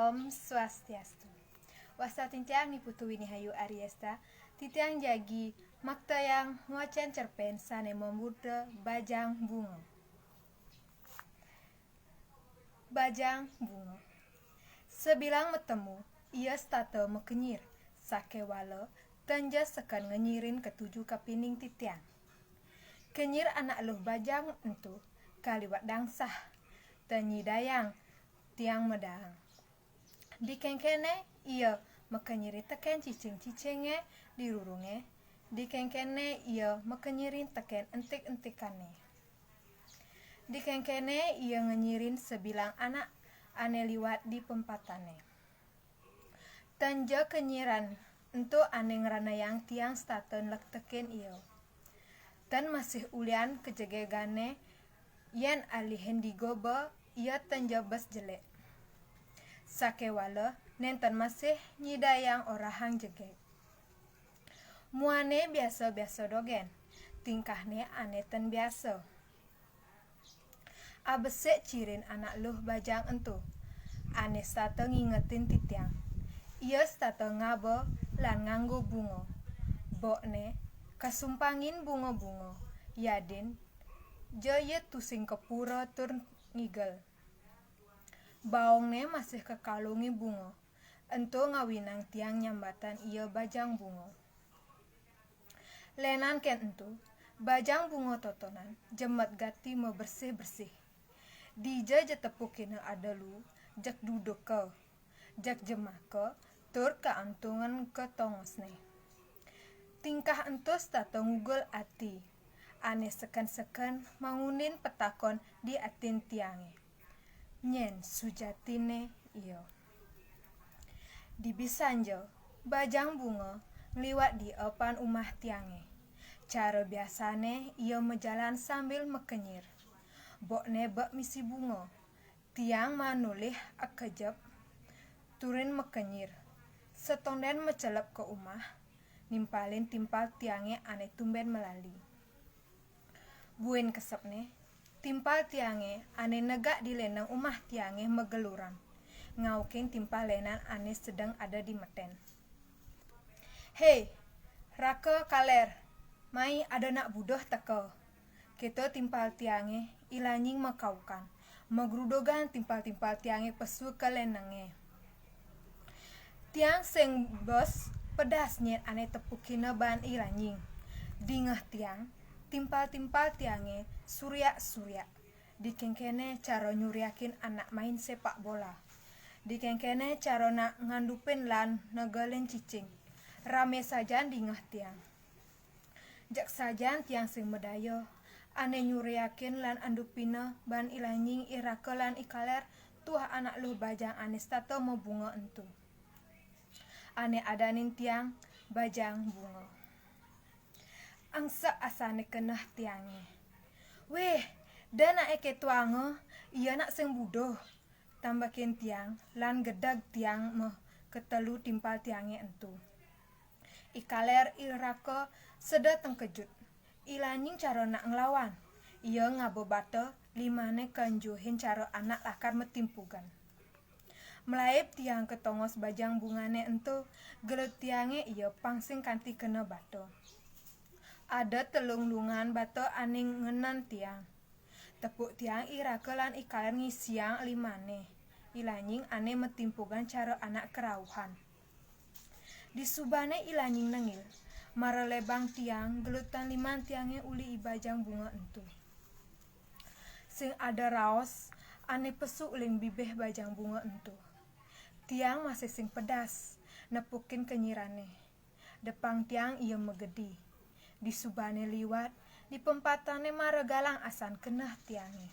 Om Swastiastu. Wasta tincang ni Putu Winihayu Ariesta, titiang jagi makta yang nguacan cerpen sane membuddha bajang bunga. Bajang bunga. Sebilang metemu, ia stata mekenyir, sake wala, tanja sekan ngenyirin ketujuh kapining titiang. Kenyir anak luh bajang entu, kaliwat dangsah, tanyi dayang, tiang medang. Di kengkene ia mekenyiri teken cicing-cicingnya di rurunge. Di kengkene ia mekenyirin teken entik-entikane. Di kengkene ia ngenyirin sebilang anak ane liwat di pempatane. Tanja kenyiran entu ane ngeranayang tiang staten lek teken ia. Dan masih ulian kejegegane yen alihen digoba ia tanja bes jelek. Sake wala nenten masih nyidayang orahang jegek. Muane biasa-biasa dogen, tingkahne ane ten biasa. Abesek cirin anak luh bajang entu, ane stata ngingetin titiang. Ia stata ngaba lan nganggo bunga. Bokne kasumpangin bunga-bunga, yadin jaya tusing kepura tur ngigel. Baongne masih kekalungi bunga, entu ngawinang tiang nyambatan ia bajang bunga. Lenan ken entu, bajang bunga totonan, jemet gati me bersih-bersih. Dija jetepukina adalu, jak duduk ke, jak jemah ke, tur keantungan ke tongosne. Tingkah entu stata ngugel ati, ane seken-seken mangunin petakon di atin tiange. Nyen sujatine iyo. Di Bisanjo, bajang bunga ngliwat di epan umah tiange. Cara biasane ia mejalan sambil mekenyir. Bokne bak misi bunga. Tiang manulih akejep, turin mekenyir. Setonden mecelep ke umah, nimpalin timpal tiange ane tumben melali. Buen kesepne, timpal tiange ane negak di lenang umah tiange megeluran. Ngauking timpal lenan ane sedang ada di meten. Hei, raka kaler, mai ada nak budoh teko. Kita timpal tiange ilanying makaukan. Magrudogan timpal-timpal tiange pesu ke lenange. Tiang seng bos pedas nyet ane tepukina ban ilanying. Dingah tiang, timpal-timpal tiange suryak-suryak. Di kengkene cara nyuryakin anak main sepak bola. Di kengkene cara nak ngandupin lan negelin cicing. Rame sajan dingah tiang. Jak sajan tiang sing medayo. Ane nyuryakin lan andupina ban ilanying irake lan ikaler tuah anak luh bajang ane stata mo bunga entu. Ane adanin tiang bajang bunga. Angsa asane kenah tiange. Weh, dana eke tuange, iya nak sing budoh. Tambakin tiang, lan gedag tiang meh ketelu timpal tiange entu. Ikaler iraka sedateng kejut. Ilanying cara nak ngelawan. Ia ngabo bata limane kanjuhin cara anak lakar metimpugan. Melaip tiang ketongos bajang bungane entu, gelet tiange ia pangsing kanti kena bata. Ada telung lungan bata aning ngenan tiang. Tepuk tiang irake lan ikaler ngisiang limane. Ilanying ane metimpugan cara anak kerauhan. Di subane ilanying nengil. Marelebang tiang gelutan liman tiange uli ibajang bunga entu. Sing ada raos ane pesu uling bibeh bajang bunga entu. Tiang masih sing pedas nepukin kenyirane. Depang tiang ia megedi. Di subane liwat, di pempatane maregalang asan kenah tiange.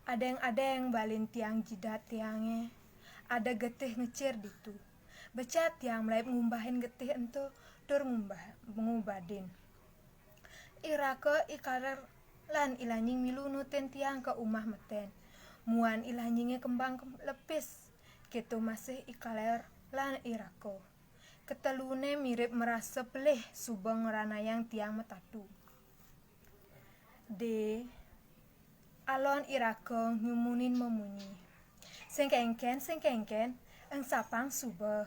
Adeng-adeng balin tiang jidat tiange. Ada getih ngecir ditu. Becat tiang melaip ngumbahin getih entu tur ngubadin. Irake ikaler lan ilanying milu nuten tiang ke umah meten. Muan ilanyingnya kembang lepis. Kitu masih ikaler lan irako. Ketelune mirip merasa pelih subeng ranayang tiang metatu. De alon irako ngumunin memunyi. Sing kengken, eng sapang subeh,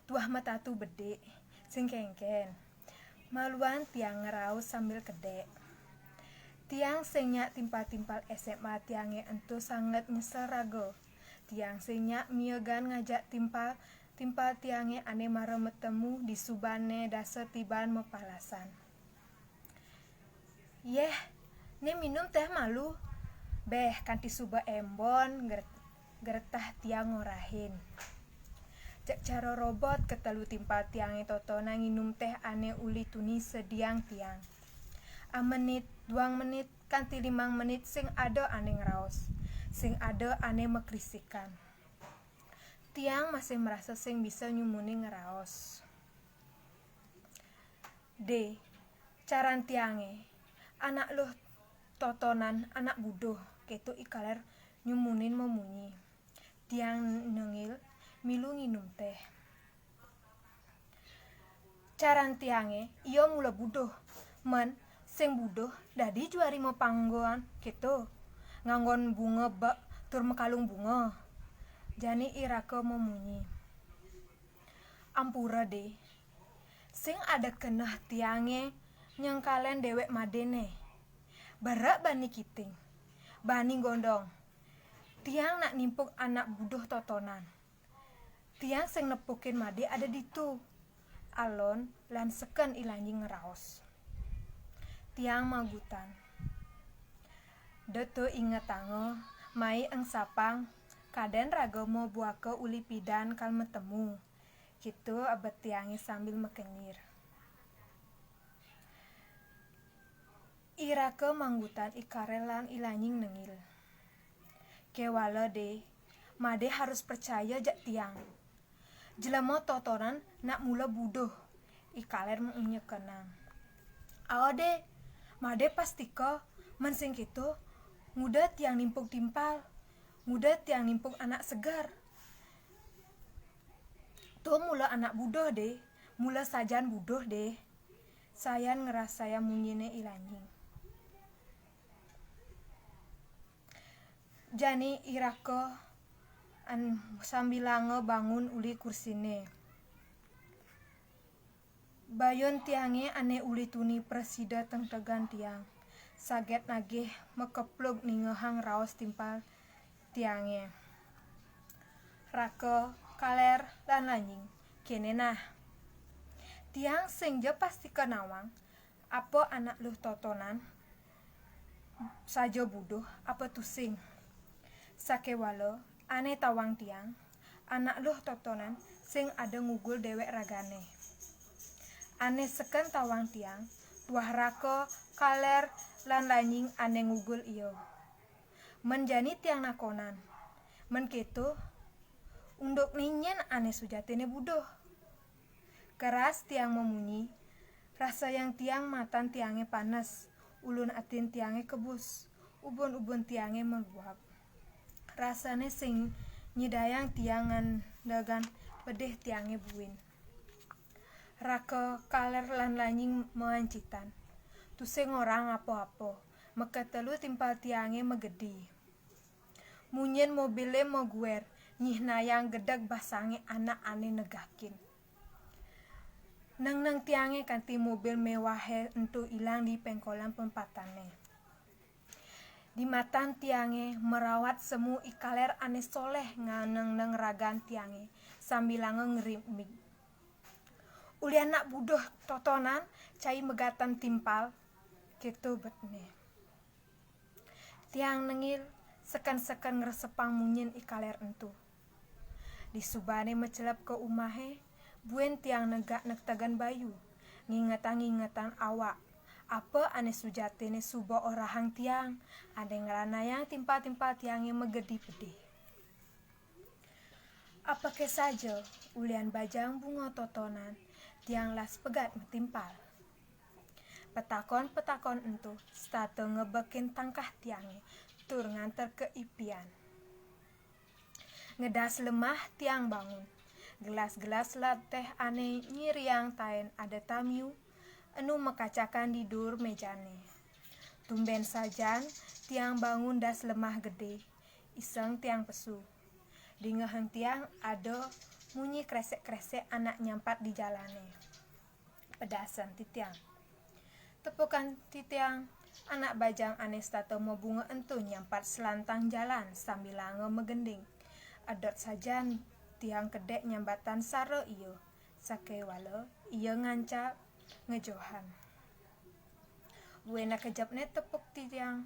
tuah metatu bedek, sing kengken. Maluan tiang ngeraus sambil kedek. Tiang senyak timpal-timpal SMA tiange entu sangat nyesel rago. Tiang senyak miegan ngajak timpal tiange ane mare metemu di subane dasa tiban mepalasan. Yeh, ne minum teh malu. Beh, kanti suba embon geretah tiang ngorahin. Jak cara robot ketelu timpal tiange totona nginum teh ane uli tuni sediang tiang. Menit, 2 menit, kanti 5 menit sing ada ane ngeraos. Sing ada ane mekrisikan. Tiang masih merasa sing bisa nyumuni ngeraos. D. Caran tiange. Anak luh totonan anak budoh ketu ikaler nyumunin memunyi. Tiang nengil milu nginum teh. Caran tiange iyo mula budoh. Men sing budoh dadi juari mau panggoan gitu nganggon bunga bak tur mekalung bunga jani irake memunyi. Ampura deh sing ada kenah tiange nyangkalen dewek madene barak bani kiting bani gondong tiang nak nimpuk anak budoh totonan tiang sing nepukin made ada ditu alon lan seken ilanji ngeraos. Tiang magutan. Detu inget tango, mai eng sapang, kaden raga mau buake uli pidan kal metemu. Gitu abet tiangi sambil mekenyir. Irake manggutan ikarelan ilanying nengil. Kewala de, made harus percaya jak tiang. Jelema totonan nak mula budoh, ikaler mengunye kenang. Awa de, made pastika mensing kitu muda tiang nimpuk timpal muda tiang nimpuk anak segar tuh mula anak budoh deh mula sajan budoh deh sayan ngerasaya munyine ilanjing jani irake sambilange bangun uli kursine bayon tiange ane uli tuni presida teng tegan tiang. Saget nagih mekeplug ningehang raos timpal tiange. Rake, kaler, lan lanying. Kene nah. Tiang sing je pasti kenawang. Apa anak luh totonan sajo buduh apa tusing. Sakewalo ane tawang tiang. Anak luh totonan sing ada ngugul dewek ragane. Ane seken tawang tiang, tuah rako, kaler, lan lanying ane ngugul iyo. Menjani tiang nakonan, menketu, unduk ninyen ane sujatine budoh. Keras tiang memunyi, rasa yang tiang matan tiange panas, ulun atin tiange kebus, ubun-ubun tiange meluap. Rasane sing nyidayang tiangan dagan pedeh tiange buin. Rake kaler lan lanying mengancitan. Tusing orang apa-apa. Meketelu timpal tiange megedi. Munyen mobile moguer. Nyih nayang gedeg basange anak ane negakin. Neng tiange kanti mobil mewahe entu ilang di pengkolan pempatane. Di matan tiange merawat semu ikaler ane soleh nganeng ragan tiange. Sambilange ngerimik. Uli anak budoh totonan cai megatan timpal gitu betne. Tiang nengil seken-seken ngresepang munyin ikaler entu. Di subane mecelap ke umahe buen tiang negak nektagan bayu ngingetan awak apa ane sujatene suba orahang tiang ane ngeranayang timpal-timpal tiange megedi pedih. Apa ke saja ulian bajang bunga totonan tiang las pegat metimpal. Petakon entu state ngebekin tangkah tiange tur nganter ke ipian. Ngedas lemah tiang bangun. Gelas-gelas lateh ane nyiriang tain ada tamiu enu mekacakan di dur mejane. Tumben sajan tiang bangun das lemah gede. Iseng tiang pesu. Di ngehang tiang ada bunyi kresek-kresek anak nyampat di jalane. Pedasan titiang. Tepukan titiang, anak bajang anes tato mau bunga entu nyampat selantang jalan sambil lange megending. Adot sajan tiang kedek nyambatan saro iyo. Sake wala iyo ngancap ngejohan. Wena kejapne tepuk titiang.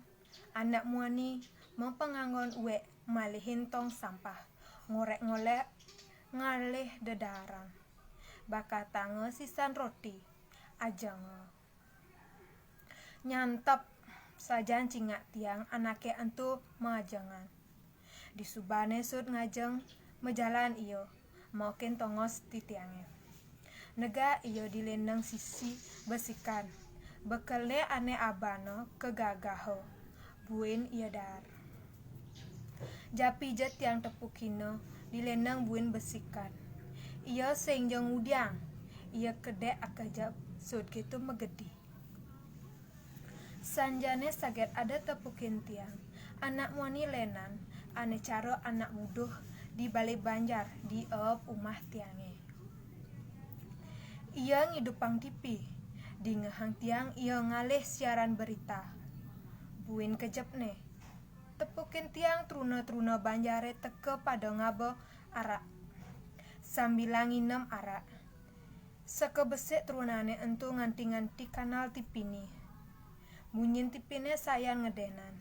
Anak muani mempenganggon uwe malihin tong sampah. Ngorek-ngolek ngalih dedaran. Baka tange sisan roti ajang nyantap sajan cingak tiang anake entu majangan. Di subane sud ngajeng mejalan iyo maukin tongos titiange. Nega iyo dilendang sisi besikan. Bekele ane abano kegagaho. Buin iyo dar. Japi jet yang tepukino dilendang buin besikan. Iyo sengjong udiang. Iyo kedek akajab sud gitu megedi. Sanjane saget ada tepukin tiang. Anak muani lenan ane caro anak buduh di balik banjar di umah tiange. Ia ngidupang tipi. Di ngehang tiang ia ngalih siaran berita. Buin kejepne. Tepukin tiang truna-truna banjare teke pada ngabo arak. Sambilang nginem arak. Sekebesek trunane entu nganti-nganti kanal tipini. Munyin tipine sayan ngedenan.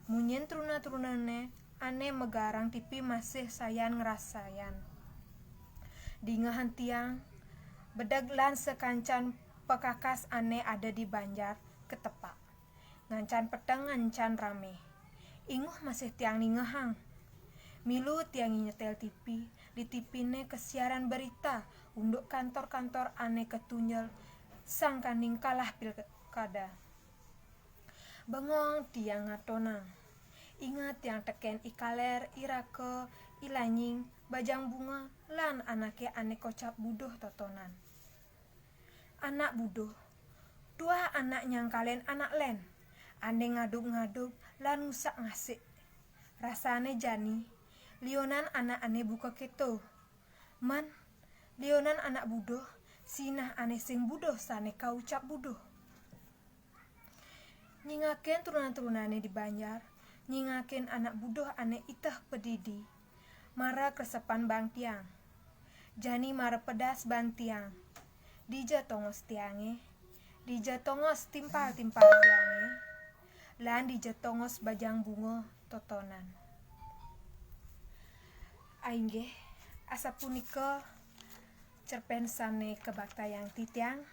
Munyin truna-trunane ane megarang tipi masih sayan ngerasayan. Di ngehang tiang bedaglan sekancan pekakas ane ada di banjar ketepak. Ngancan peteng ngancan rame. Inguh masih tiang ni ngehang. Milu tiang nyetel tipi, di tipine kesiaran berita unduk kantor-kantor ane ketunjel sang kaning kalah pilkada. Bengong tiang ngatonang. Ingat tiang teken ikaler, irake, ilanying, bajang bunga, lan anake ane kocap buduh totonan. Anak buduh, dua anak nyangkalen anak len, ane ngaduk-ngaduk lan ngusak ngasik. Rasane jani, lionan anak ane buka keto. Man, lionan anak buduh, sinah ane sing buduh sane kaucap buduh. Nyingaken turunan-turunane di banjar, nyingaken anak buduh ane itah pedidi. Mara kesepan bang tiang. Jani mara pedas bang tiang. Dija tongos tiange, dija tongos timpal-timpal tiange, lan dija tongos bajang bunga totonan. Aingge, asa punika cerpen sane kebaktayang titiang.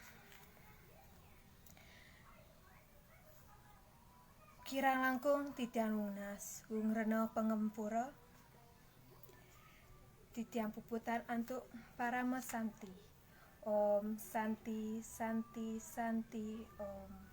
Kirang langkung titiang lunas, rena pengempura. Titiang puputan antuk para mesanti. Om Santi Santi Santi Om.